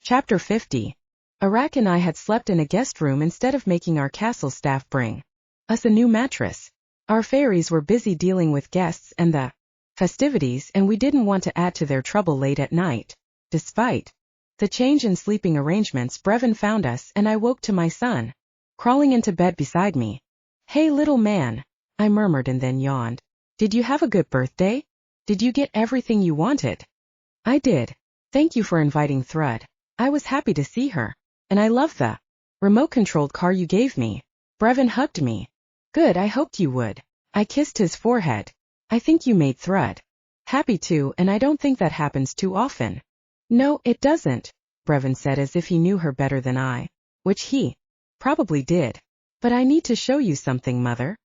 Chapter 50. Arak and I had slept in a guest room instead of making our castle staff bring us a new mattress. Our fairies were busy dealing with guests and the festivities, and we didn't want to add to their trouble late at night. Despite the change in sleeping arrangements, Vervain found us, and I woke to my son crawling into bed beside me. "Hey, little man," I murmured and then yawned. "Did you have a good birthday? Did you get everything you wanted?" "I did. Thank you for inviting Thrud. I was happy to see her. And I love the remote-controlled car you gave me." Vervain hugged me. "Good, I hoped you would." I kissed his forehead. "I think you made Thrud happy too, and I don't think that happens too often." "No, it doesn't," Vervain said as if he knew her better than I, which he probably did. "But I need to show you something, Mother."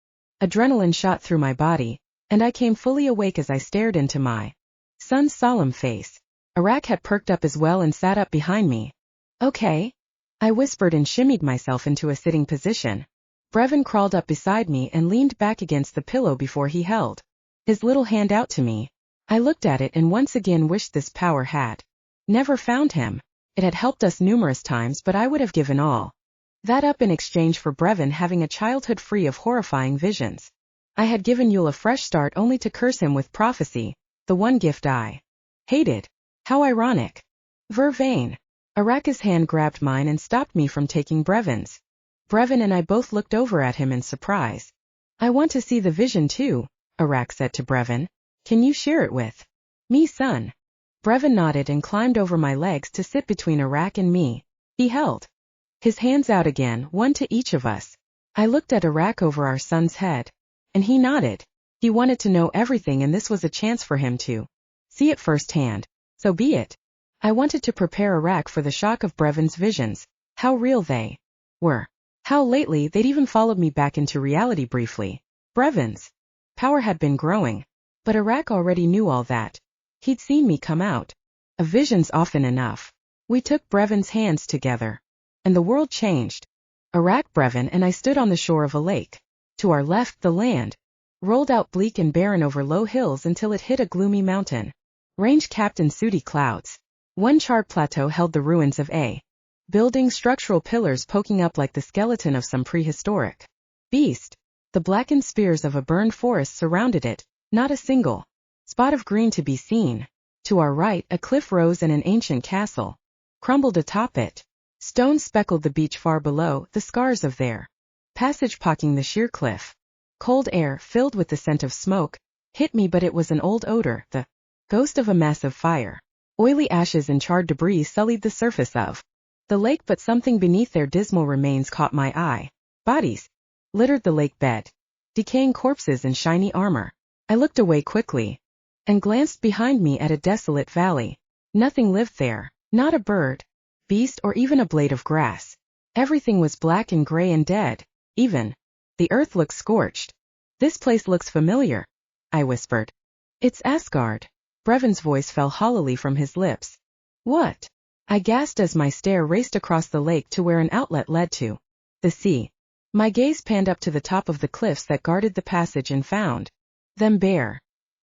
Adrenaline shot through my body, and I came fully awake as I stared into my son's solemn face. Arak had perked up as well and sat up behind me. "Okay," I whispered and shimmied myself into a sitting position. Vervain crawled up beside me and leaned back against the pillow before he held his little hand out to me. I looked at it and once again wished this power had never found him. It had helped us numerous times, but I would have given all that up in exchange for Vervain having a childhood free of horrifying visions. I had given Yule a fresh start only to curse him with prophecy, the one gift I hated. How ironic. "Vervain." Arak's hand grabbed mine and stopped me from taking Vervain's. Vervain and I both looked over at him in surprise. "I want to see the vision too," Arak said to Vervain. "Can you share it with me, son?" Vervain nodded and climbed over my legs to sit between Arak and me. He held his hands out again, one to each of us. I looked at Arak over our son's head, and he nodded. He wanted to know everything, and this was a chance for him to see it firsthand. So be it. I wanted to prepare Arak for the shock of Vervain's visions, how real they were. How lately they'd even followed me back into reality briefly. Vervain's power had been growing, but Arak already knew all that. He'd seen me come out of visions often enough. We took Vervain's hands together, and the world changed. Arak, Vervain, and I stood on the shore of a lake. To our left, the land rolled out bleak and barren over low hills until it hit a gloomy mountain range capped in sooty clouds. One charred plateau held the ruins of a building, structural pillars poking up like the skeleton of some prehistoric beast. The blackened spears of a burned forest surrounded it, not a single spot of green to be seen. To our right, a cliff rose and an ancient castle crumbled atop it. Stones speckled the beach far below, the scars of their passage poking the sheer cliff. Cold air, filled with the scent of smoke, hit me, but it was an old odor, the ghost of a massive fire. Oily ashes and charred debris sullied the surface of the lake, but something beneath their dismal remains caught my eye. Bodies littered the lake bed, decaying corpses and shiny armor. I looked away quickly and glanced behind me at a desolate valley. Nothing lived there, not a bird, beast, or even a blade of grass. Everything was black and gray and dead. Even the earth looked scorched. "This place looks familiar," I whispered. "It's Asgard." Vervain's voice fell hollowly from his lips. "What?" I gasped as my stare raced across the lake to where an outlet led to the sea. My gaze panned up to the top of the cliffs that guarded the passage and found them bare.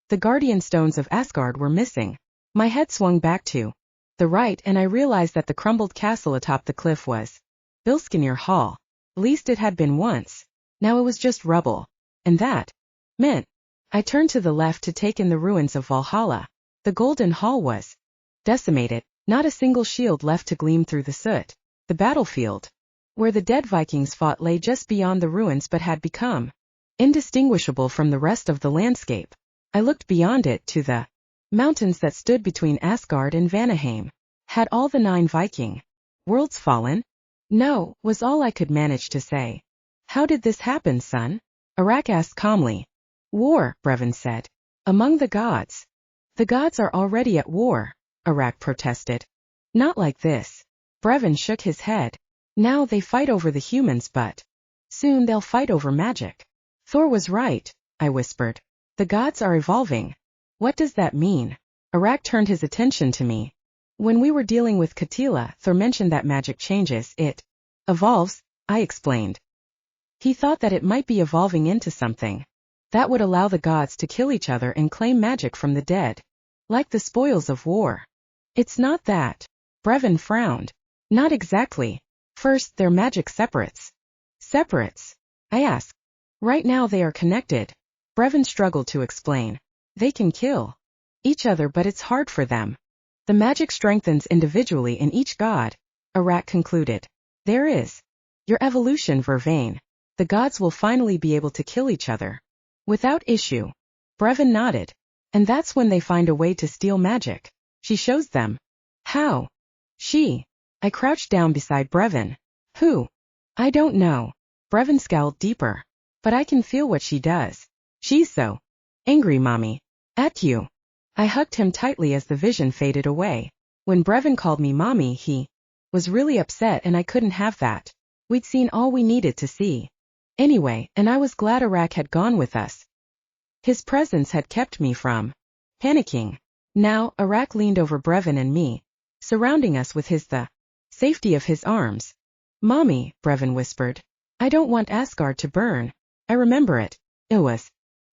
The guardian stones of Asgard were missing. My head swung back to the right, and I realized that the crumbled castle atop the cliff was Bilskirnir Hall. At least it had been once. Now it was just rubble. And that meant I turned to the left to take in the ruins of Valhalla. The Golden Hall was decimated, not a single shield left to gleam through the soot. The battlefield where the dead Vikings fought lay just beyond the ruins but had become indistinguishable from the rest of the landscape. I looked beyond it to the mountains that stood between Asgard and Vanaheim. Had all the 9 Viking worlds fallen? No, was all I could manage to say. "How did this happen, son?" Arak asked calmly. "War," Vervain said. "Among the gods." "The gods are already at war," Arak protested. "Not like this." Vervain shook his head. "Now they fight over the humans, but soon they'll fight over magic." "Thor was right," I whispered. "The gods are evolving." "What does that mean?" Arak turned his attention to me. "When we were dealing with Katila, Thor mentioned that magic changes, it evolves," I explained. He thought that it might be evolving into something that would allow the gods to kill each other and claim magic from the dead, like the spoils of war. "It's not that," Vervain frowned. Not exactly. First, they're magic separates. Separates? I asked. Right now they are connected. Vervain struggled to explain. They can kill each other, but it's hard for them. The magic strengthens individually in each god, Arak concluded. There is your evolution, Vervain. The gods will finally be able to kill each other without issue. Vervain nodded. And that's when they find a way to steal magic. She shows them. How? I crouched down beside Vervain. Who? I don't know. Vervain scowled deeper. But I can feel what she does. She's so angry, mommy. At you. I hugged him tightly as the vision faded away. When Vervain called me mommy, he was really upset, and I couldn't have that. We'd seen all we needed to see. Anyway, and I was glad Arak had gone with us. His presence had kept me from panicking. Now, Arak leaned over Vervain and me, surrounding us with the safety of his arms. Mommy, Vervain whispered. I don't want Asgard to burn. I remember it. It was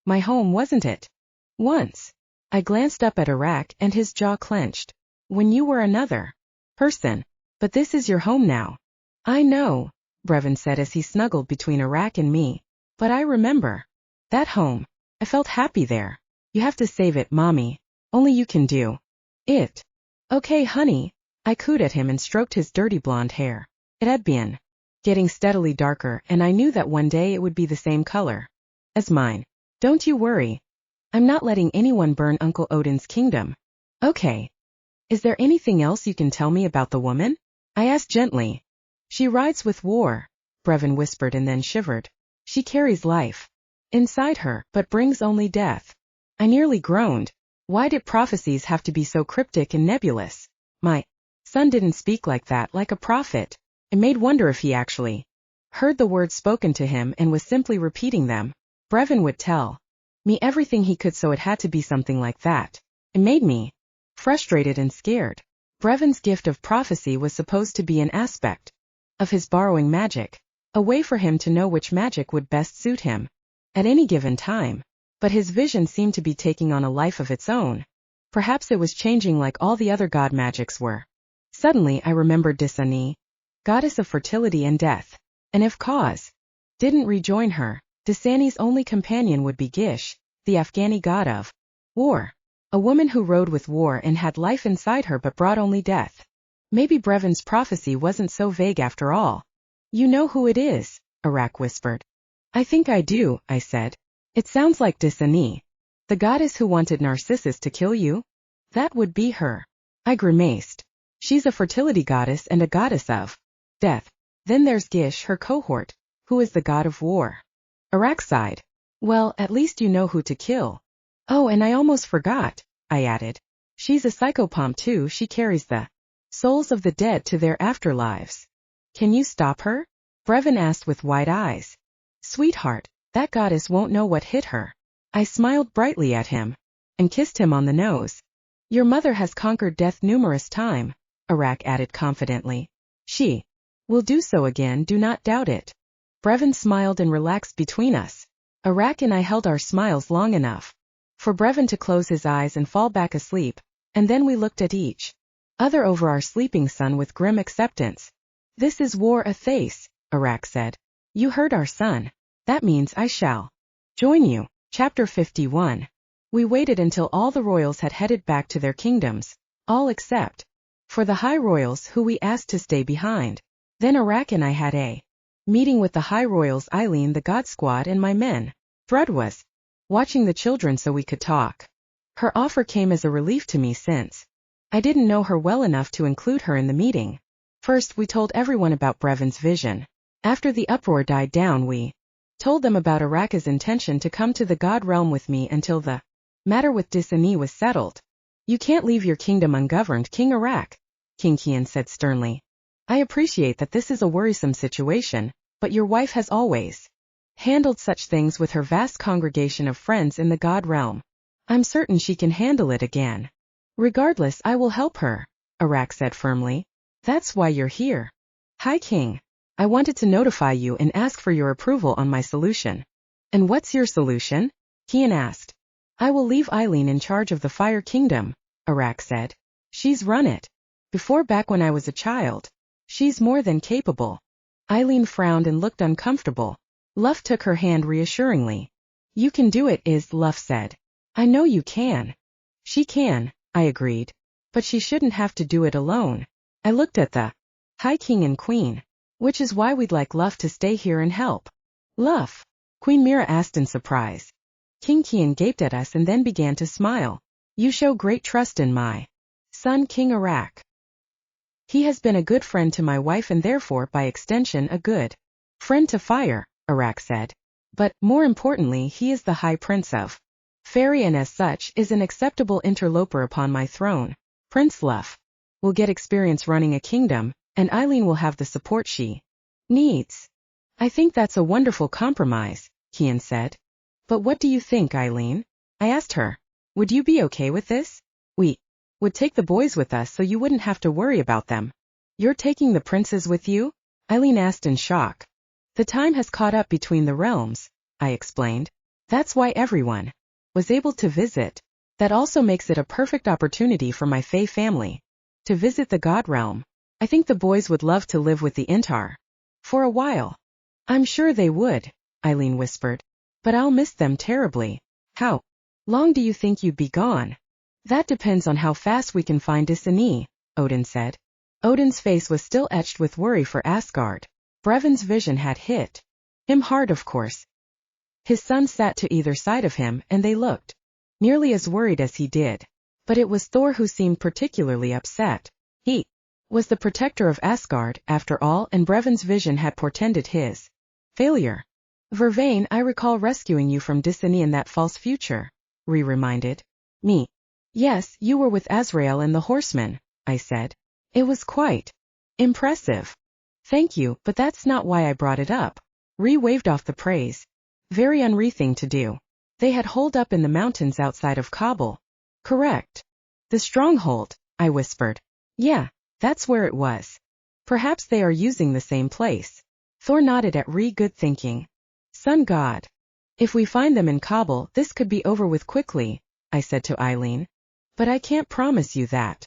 my home, wasn't it? Once. I glanced up at Arak and his jaw clenched. When you were another person. But this is your home now. I know, Vervain said as he snuggled between Arak and me. But I remember that home. I felt happy there. You have to save it, mommy. Only you can do it. Okay, honey. I cooed at him and stroked his dirty blonde hair. It had been getting steadily darker, and I knew that one day it would be the same color as mine. Don't you worry. I'm not letting anyone burn Uncle Odin's kingdom. Okay. Is there anything else you can tell me about the woman? I asked gently. She rides with war, Vervain whispered and then shivered. She carries life inside her, but brings only death. I nearly groaned. Why did prophecies have to be so cryptic and nebulous? My son didn't speak like that, like a prophet. It made wonder if he actually heard the words spoken to him and was simply repeating them. Vervain would tell me everything he could, so it had to be something like that. It made me frustrated and scared. Vervain's gift of prophecy was supposed to be an aspect of his borrowing magic, a way for him to know which magic would best suit him at any given time. But his vision seemed to be taking on a life of its own. Perhaps it was changing like all the other god magics were. Suddenly I remembered Disani, goddess of fertility and death. And if Kaz didn't rejoin her, Disani's only companion would be Gish, the Afghani god of war. A woman who rode with war and had life inside her but brought only death. Maybe Vervain's prophecy wasn't so vague after all. You know who it is, Arak whispered. I think I do, I said. It sounds like Disani. The goddess who wanted Narcissus to kill you? That would be her. I grimaced. She's a fertility goddess and a goddess of death. Then there's Gish, her cohort, who is the god of war. Arak sighed. Well, at least you know who to kill. Oh, and I almost forgot, I added. She's a psychopomp too. She carries the souls of the dead to their afterlives. Can you stop her? Vervain asked with wide eyes. Sweetheart, that goddess won't know what hit her. I smiled brightly at him and kissed him on the nose. Your mother has conquered death numerous times, Arak added confidently. She will do so again, do not doubt it. Vervain smiled and relaxed between us. Arak and I held our smiles long enough for Vervain to close his eyes and fall back asleep, and then we looked at each other over our sleeping son with grim acceptance. This is war, Athace, Arak said. You heard our son. That means I shall join you. Chapter 51. We waited until all the royals had headed back to their kingdoms, all except for the high royals who we asked to stay behind. Then Arak and I had a meeting with the high royals, Eileen, the god squad, and my men. Thrud was watching the children so we could talk. Her offer came as a relief to me since I didn't know her well enough to include her in the meeting. First, we told everyone about Vervain's vision. After the uproar died down, we told them about Arak's intention to come to the god realm with me until the matter with Disani was settled. You can't leave your kingdom ungoverned, King Arak, King Kian said sternly. I appreciate that this is a worrisome situation, but your wife has always handled such things with her vast congregation of friends in the god realm. I'm certain she can handle it again. Regardless, I will help her, Arak said firmly. That's why you're here. Hi, King. I wanted to notify you and ask for your approval on my solution. And what's your solution? Kian asked. I will leave Eileen in charge of the Fire Kingdom, Arak said. She's run it Before, back when I was a child. She's more than capable. Eileen frowned and looked uncomfortable. Luff took her hand reassuringly. You can do it, Luff said. I know you can. She can, I agreed. But she shouldn't have to do it alone. I looked at the High King and Queen. Which is why we'd like Luff to stay here and help. Luff? Queen Mira asked in surprise. King Kian gaped at us and then began to smile. You show great trust in my son, King Arak. He has been a good friend to my wife and therefore, by extension, a good friend to Fire, Arak said. But, more importantly, he is the High Prince of Fairy and as such, is an acceptable interloper upon my throne. Prince Luff will get experience running a kingdom, and Eileen will have the support she needs. I think that's a wonderful compromise, Kian said. But what do you think, Eileen? I asked her. Would you be okay with this? We would take the boys with us so you wouldn't have to worry about them. You're taking the princes with you? Eileen asked in shock. The time has caught up between the realms, I explained. That's why everyone was able to visit. That also makes it a perfect opportunity for my Fae family to visit the God realm. I think the boys would love to live with the Intar for a while. I'm sure they would, Eileen whispered. But I'll miss them terribly. How long do you think you'd be gone? That depends on how fast we can find Dissini, Odin said. Odin's face was still etched with worry for Asgard. Brevin's vision had hit him hard, of course. His son sat to either side of him and they looked nearly as worried as he did. But it was Thor who seemed particularly upset. He was the protector of Asgard, after all, and Brevin's vision had portended his failure. Vervain, I recall rescuing you from Dissini in that false future, reminded me. Yes, you were with Azrael and the horsemen, I said. It was quite impressive. Thank you, but that's not why I brought it up. Waved off the praise. Very Unri thing to do. They had holed up in the mountains outside of Kabul. Correct. The stronghold, I whispered. Yeah, that's where it was. Perhaps they are using the same place. Thor nodded at good thinking. Sun God. If we find them in Kabul, this could be over with quickly, I said to Eileen. But I can't promise you that.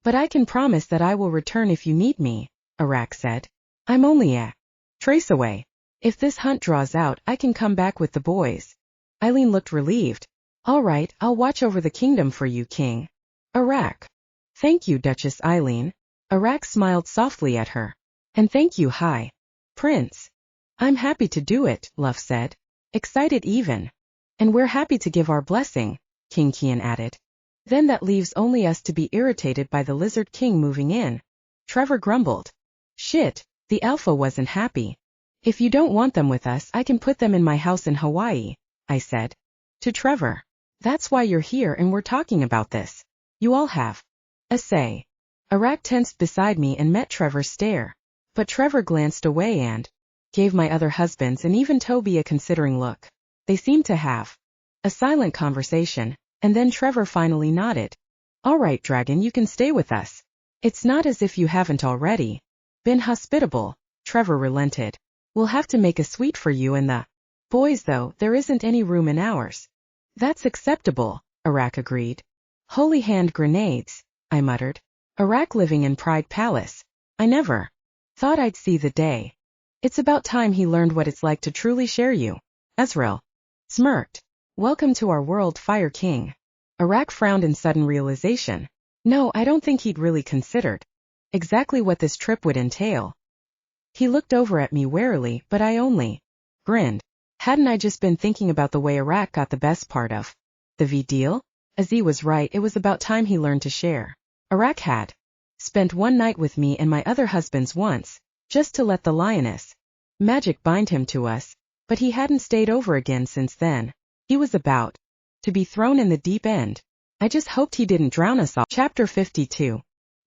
But I can promise that I will return if you need me, Arak said. I'm only a trace away. If this hunt draws out, I can come back with the boys. Eileen looked relieved. All right, I'll watch over the kingdom for you, King Arak. Thank you, Duchess Eileen. Arak smiled softly at her. And thank you, High Prince. I'm happy to do it, Luff said. Excited even. And we're happy to give our blessing, King Kian added. Then that leaves only us to be irritated by the Lizard King moving in. Trevor grumbled. Shit, the Alpha wasn't happy. If you don't want them with us, I can put them in my house in Hawaii, I said. To Trevor. That's why you're here and we're talking about this. You all have a say. Arak tensed beside me and met Trevor's stare. But Trevor glanced away and gave my other husbands and even Toby a considering look. They seemed to have a silent conversation, and then Trevor finally nodded. All right, Dragon, you can stay with us. It's not as if you haven't already been hospitable, Trevor relented. We'll have to make a suite for you and the boys, though. There isn't any room in ours. That's acceptable, Arak agreed. Holy hand grenades, I muttered. Arak living in Pride Palace. I never thought I'd see the day. It's about time he learned what it's like to truly share you. Azrael smirked. Welcome to our world, Fire King. Arak frowned in sudden realization. No, I don't think he'd really considered exactly what this trip would entail. He looked over at me warily, but I only grinned. Hadn't I just been thinking about the way Arak got the best part of the V deal? Azee was right, it was about time he learned to share. Arak had spent one night with me and my other husbands once, just to let the lioness magic bind him to us, but he hadn't stayed over again since then. He was about to be thrown in the deep end. I just hoped he didn't drown us all. Chapter 52.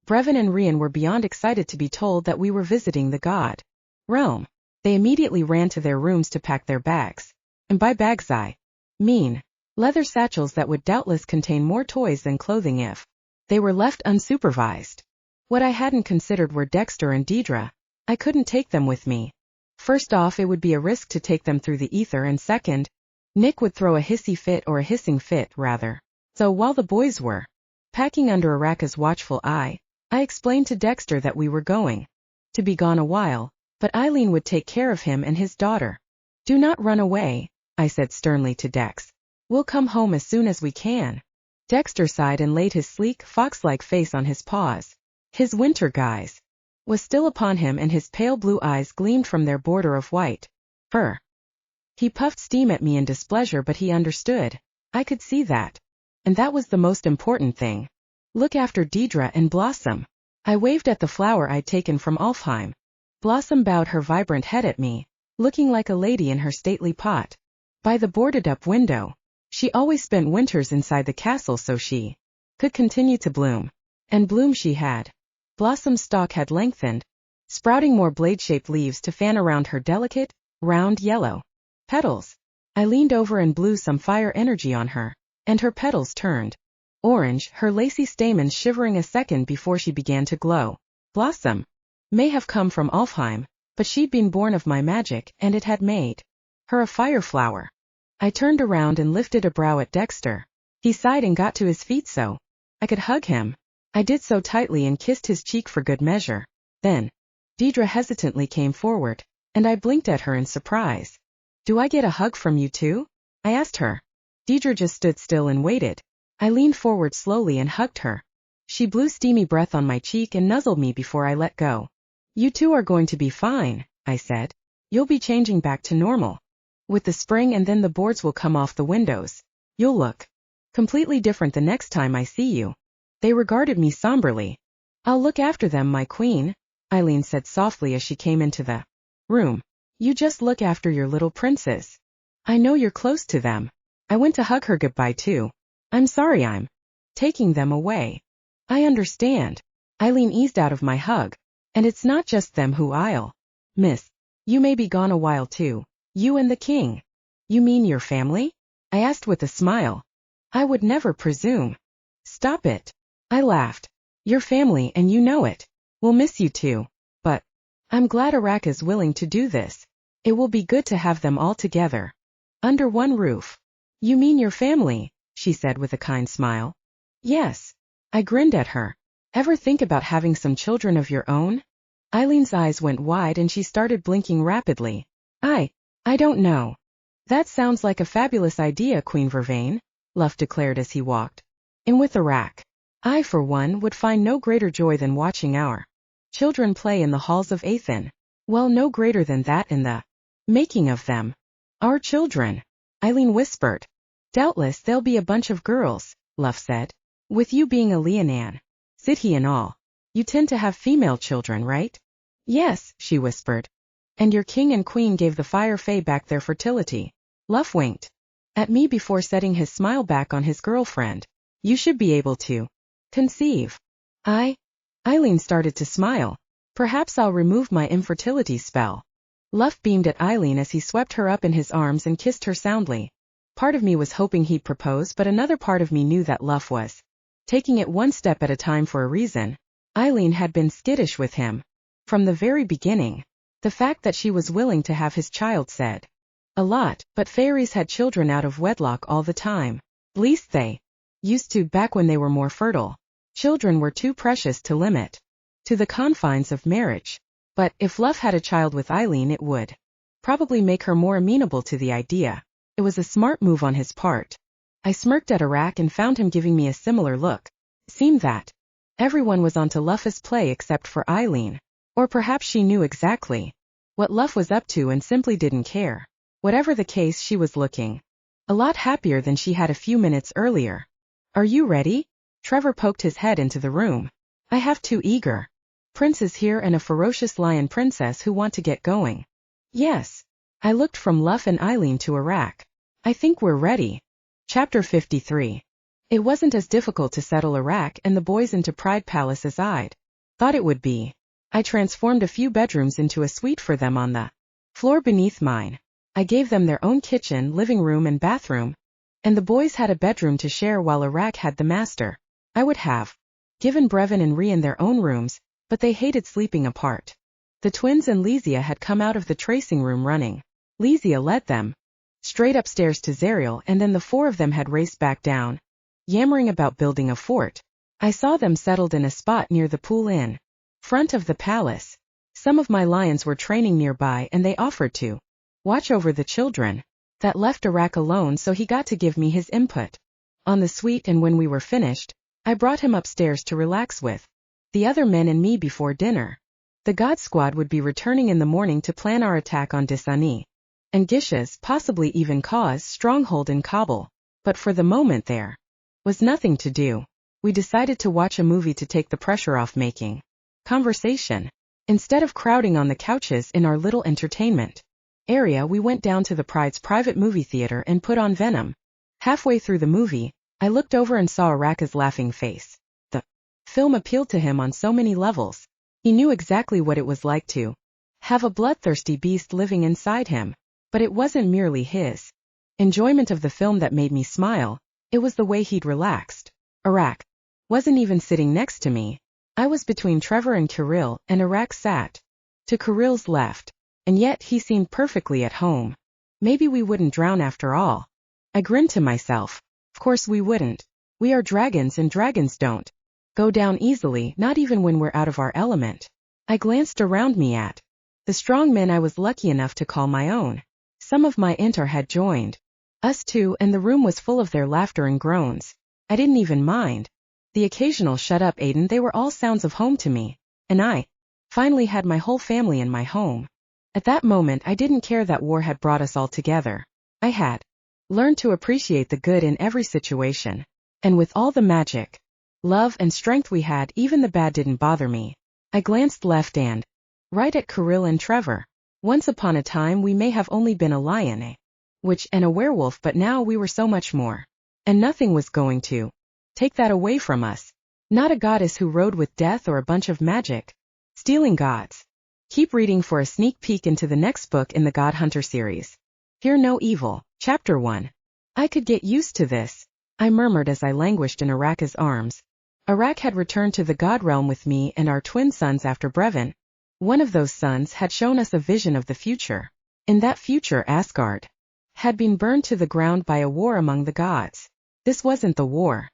Brevin and Rian were beyond excited to be told that we were visiting the God realm. They immediately ran to their rooms to pack their bags. And by bags I mean leather satchels that would doubtless contain more toys than clothing if they were left unsupervised. What I hadn't considered were Dexter and Deidre. I couldn't take them with me. First off, it would be a risk to take them through the ether, and second, Nick would throw a hissy fit, or a hissing fit, rather. So while the boys were packing under Araka's watchful eye, I explained to Dexter that we were going to be gone a while, but Eileen would take care of him and his daughter. Do not run away, I said sternly to Dex. We'll come home as soon as we can. Dexter sighed and laid his sleek, fox-like face on his paws. His winter guise was still upon him and his pale blue eyes gleamed from their border of white fur. He puffed steam at me in displeasure, but he understood. I could see that. And that was the most important thing. Look after Deidre and Blossom. I waved at the flower I'd taken from Alfheim. Blossom bowed her vibrant head at me, looking like a lady in her stately pot. By the boarded-up window, she always spent winters inside the castle so she could continue to bloom. And bloom she had. Blossom's stalk had lengthened, sprouting more blade-shaped leaves to fan around her delicate, round yellow petals. I leaned over and blew some fire energy on her, and her petals turned orange, her lacy stamens shivering a second before she began to glow. Blossom may have come from Alfheim, but she'd been born of my magic, and it had made her a fire flower. I turned around and lifted a brow at Dexter. He sighed and got to his feet so I could hug him. I did so tightly and kissed his cheek for good measure. Then Deidre hesitantly came forward, and I blinked at her in surprise. Do I get a hug from you too? I asked her. Deidre just stood still and waited. I leaned forward slowly and hugged her. She blew steamy breath on my cheek and nuzzled me before I let go. You two are going to be fine, I said. You'll be changing back to normal with the spring, and then the boards will come off the windows. You'll look completely different the next time I see you. They regarded me somberly. I'll look after them, my queen, Eileen said softly as she came into the room. You just look after your little princes. I know you're close to them. I went to hug her goodbye too. I'm sorry I'm taking them away. I understand. Eileen eased out of my hug. And it's not just them who I'll miss. You may be gone a while too. You and the king. You mean your family? I asked with a smile. I would never presume. Stop it. I laughed. Your family, and you know it. We'll miss you too. But I'm glad Iraq is willing to do this. It will be good to have them all together under one roof. You mean your family, she said with a kind smile. Yes. I grinned at her. Ever think about having some children of your own? Eileen's eyes went wide and she started blinking rapidly. I don't know. That sounds like a fabulous idea, Queen Vervain, Luff declared as he walked in with Iraq. I, for one, would find no greater joy than watching our children play in the halls of Athen. Well, no greater than that in the making of them. Our children, Eileen whispered. Doubtless they'll be a bunch of girls, Luff said. With you being a Leonan, city and all, you tend to have female children, right? Yes, she whispered. And your king and queen gave the Fire Fae back their fertility. Luff winked at me before setting his smile back on his girlfriend. You should be able to conceive. Eileen started to smile. Perhaps I'll remove my infertility spell. Luff beamed at Eileen as he swept her up in his arms and kissed her soundly. Part of me was hoping he'd propose, but another part of me knew that Luff was taking it one step at a time for a reason. Eileen had been skittish with him from the very beginning. The fact that she was willing to have his child said a lot, but fairies had children out of wedlock all the time. Least they used to back when they were more fertile. Children were too precious to limit to the confines of marriage. But if Luff had a child with Eileen, it would probably make her more amenable to the idea. It was a smart move on his part. I smirked at Iraq and found him giving me a similar look. It seemed that everyone was onto Luff's play except for Eileen. Or perhaps she knew exactly what Luff was up to and simply didn't care. Whatever the case, she was looking a lot happier than she had a few minutes earlier. Are you ready? Trevor poked his head into the room. I have 2 eager princes here and a ferocious lion princess who want to get going. Yes. I looked from Luff and Eileen to Iraq. I think we're ready. Chapter 53. It wasn't as difficult to settle Iraq and the boys into Pride Palace as I'd thought it would be. I transformed a few bedrooms into a suite for them on the floor beneath mine. I gave them their own kitchen, living room and bathroom, and the boys had a bedroom to share while Iraq had the master. I would have given Brevin and Rian their own rooms, but they hated sleeping apart. The twins and Lesya had come out of the tracing room running. Lesya led them straight upstairs to Zariel, and then the 4 of them had raced back down, yammering about building a fort. I saw them settled in a spot near the pool in front of the palace. Some of my lions were training nearby and they offered to watch over the children. That left Arak alone, so he got to give me his input on the suite, and when we were finished, I brought him upstairs to relax with the other men and me before dinner. The God Squad would be returning in the morning to plan our attack on Disani and Gisha's, possibly even Ka's, stronghold in Kabul. But for the moment there was nothing to do. We decided to watch a movie to take the pressure off making conversation. Instead of crowding on the couches in our little entertainment area, we went down to the Pride's private movie theater and put on Venom. Halfway through the movie, I looked over and saw Araka's laughing face. The film appealed to him on so many levels. He knew exactly what it was like to have a bloodthirsty beast living inside him. But it wasn't merely his enjoyment of the film that made me smile, it was the way he'd relaxed. Arak wasn't even sitting next to me. I was between Trevor and Kirill, and Arak sat to Kirill's left, and yet he seemed perfectly at home. Maybe we wouldn't drown after all. I grinned to myself. Of course we wouldn't. We are dragons, and dragons don't go down easily, not even when we're out of our element. I glanced around me at the strong men I was lucky enough to call my own. Some of my inter had joined us too, and the room was full of their laughter and groans. I didn't even mind the occasional "shut up, Aiden," they were all sounds of home to me, and I finally had my whole family in my home. At that moment I didn't care that war had brought us all together. I had learned to appreciate the good in every situation, and with all the magic, love, and strength we had, even the bad didn't bother me. I glanced left and right at Kirill and Trevor. Once upon a time we may have only been a lion, a witch, and a werewolf, but now we were so much more. And nothing was going to take that away from us. Not a goddess who rode with death or a bunch of magic stealing gods. Keep reading for a sneak peek into the next book in the Godhunter series. Fear no evil. Chapter 1. I could get used to this, I murmured as I languished in Araka's arms. Arak had returned to the god realm with me and our twin sons after Brevin. One of those sons had shown us a vision of the future. In that future, Asgard had been burned to the ground by a war among the gods. This wasn't the war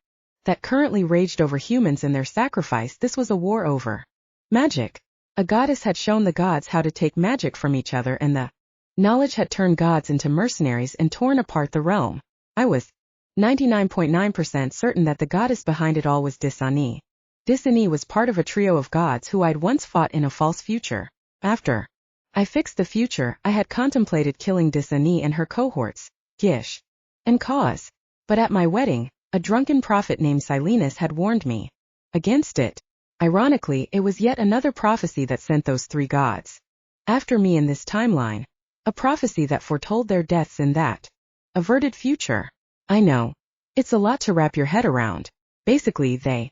that currently raged over humans and their sacrifice. This was a war over magic. A goddess had shown the gods how to take magic from each other, and the knowledge had turned gods into mercenaries and torn apart the realm. I was 99.9% certain that the goddess behind it all was Disani. Disani was part of a trio of gods who I'd once fought in a false future. After I fixed the future, I had contemplated killing Disani and her cohorts, Gish and Kaz. But at my wedding, a drunken prophet named Silenus had warned me against it. Ironically, it was yet another prophecy that sent those three gods after me in this timeline. A prophecy that foretold their deaths in that averted future. I know. It's a lot to wrap your head around. Basically, they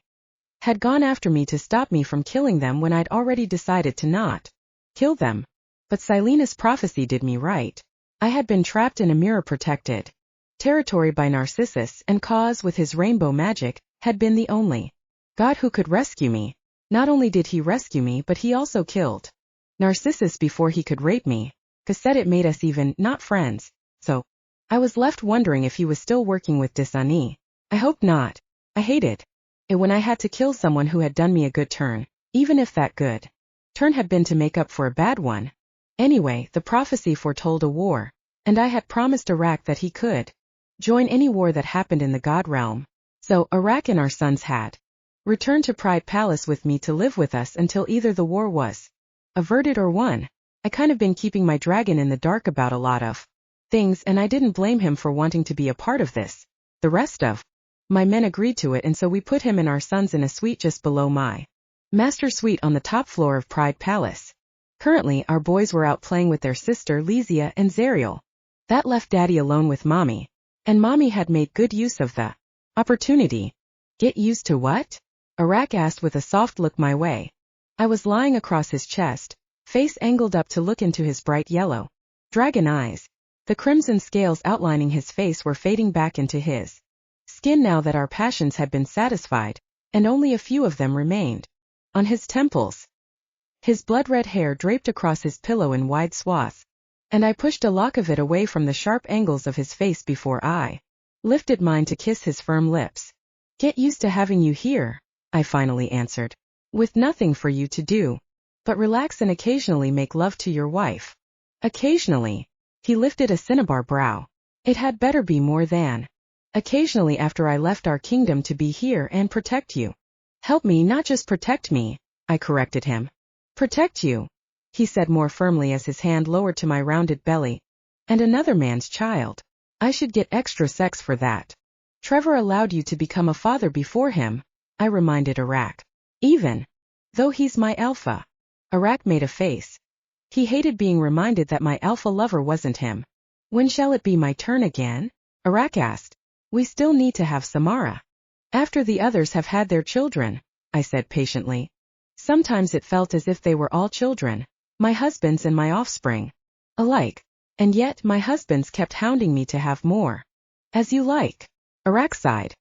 had gone after me to stop me from killing them when I'd already decided to not kill them. But Silenus' prophecy did me right. I had been trapped in a mirror-protected territory by Narcissus, and Kaz, with his rainbow magic, had been the only god who could rescue me. Not only did he rescue me, but he also killed Narcissus before he could rape me. Kaz said it made us even not friends. So I was left wondering if he was still working with Disani. I hoped not. I hated it when I had to kill someone who had done me a good turn, even if that good turn had been to make up for a bad one. Anyway, the prophecy foretold a war, and I had promised Arak that he could join any war that happened in the god realm. So Arak and our sons had returned to Pride Palace with me to live with us until either the war was averted or won. I kind of been keeping my dragon in the dark about a lot of things, and I didn't blame him for wanting to be a part of this. The rest of my men agreed to it, and so we put him and our sons in a suite just below my master suite on the top floor of Pride Palace. Currently, our boys were out playing with their sister Lesya and Zariel. That left Daddy alone with Mommy, and Mommy had made good use of the opportunity. Get used to what? Arak asked with a soft look my way. I was lying across his chest, face angled up to look into his bright yellow dragon eyes. The crimson scales outlining his face were fading back into his skin now that our passions had been satisfied, and only a few of them remained on his temples. His blood-red hair draped across his pillow in wide swaths, and I pushed a lock of it away from the sharp angles of his face before I lifted mine to kiss his firm lips. Get used to having you here, I finally answered. With nothing for you to do. But relax and occasionally make love to your wife. Occasionally. He lifted a cinnabar brow. It had better be more than. Occasionally after I left our kingdom to be here and protect you. Help me, not just protect me, I corrected him. Protect you, he said more firmly as his hand lowered to my rounded belly. And another man's child. I should get extra sex for that. Trevor allowed you to become a father before him, I reminded Arak. Even though he's my alpha. Arak made a face. He hated being reminded that my alpha lover wasn't him. When shall it be my turn again? Arak asked. We still need to have Samara. After the others have had their children, I said patiently. Sometimes it felt as if they were all children, my husband's and my offspring. Alike. And yet my husband's kept hounding me to have more. As you like. Arak sighed.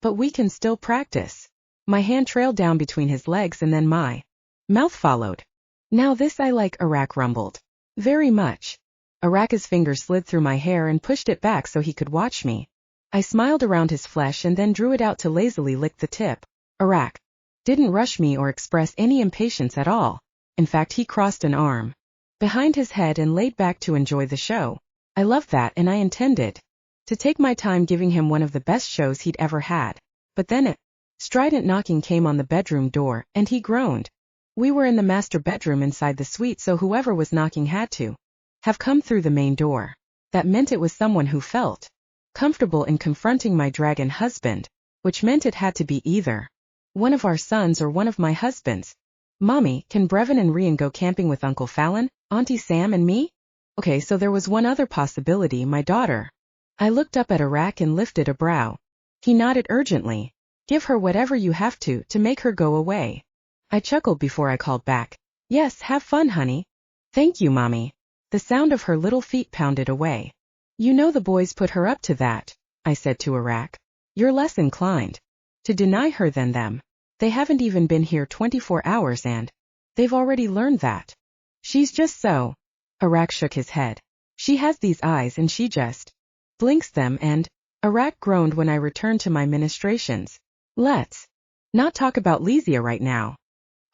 But we can still practice. My hand trailed down between his legs and then my mouth followed. Now this I like, Arak rumbled. Very much. Arak's fingers slid through my hair and pushed it back so he could watch me. I smiled around his flesh and then drew it out to lazily lick the tip. Arak didn't rush me or express any impatience at all. In fact, he crossed an arm behind his head and laid back to enjoy the show. I loved that, and I intended to take my time giving him one of the best shows he'd ever had. But then a strident knocking came on the bedroom door, and he groaned. We were in the master bedroom inside the suite, so whoever was knocking had to have come through the main door. That meant it was someone who felt comfortable in confronting my dragon husband, which meant it had to be either one of our sons or one of my husbands. Mommy, can Brevin and Rian go camping with Uncle Fallon, Auntie Sam and me? Okay, so there was one other possibility, my daughter. I looked up at Arak and lifted a brow. He nodded urgently. Give her whatever you have to make her go away. I chuckled before I called back. Yes, have fun, honey. Thank you, Mommy. The sound of her little feet pounded away. You know the boys put her up to that, I said to Arak. You're less inclined to deny her than them. They haven't even been here 24 hours and they've already learned that. She's just so. Arak shook his head. She has these eyes and she just blinks them and Arak groaned when I returned to my ministrations. Let's not talk about Lesya right now.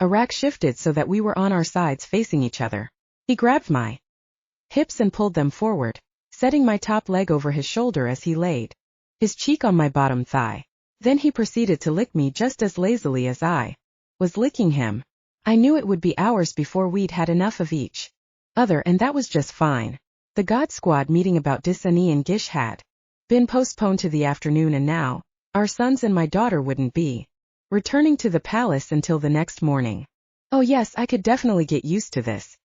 Arak shifted so that we were on our sides facing each other. He grabbed my hips and pulled them forward, setting my top leg over his shoulder as he laid his cheek on my bottom thigh. Then he proceeded to lick me just as lazily as I was licking him. I knew it would be hours before we'd had enough of each other, and that was just fine. The God Squad meeting about Disani and Gish had been postponed to the afternoon, and now our sons and my daughter wouldn't be returning to the palace until the next morning. Oh yes, I could definitely get used to this.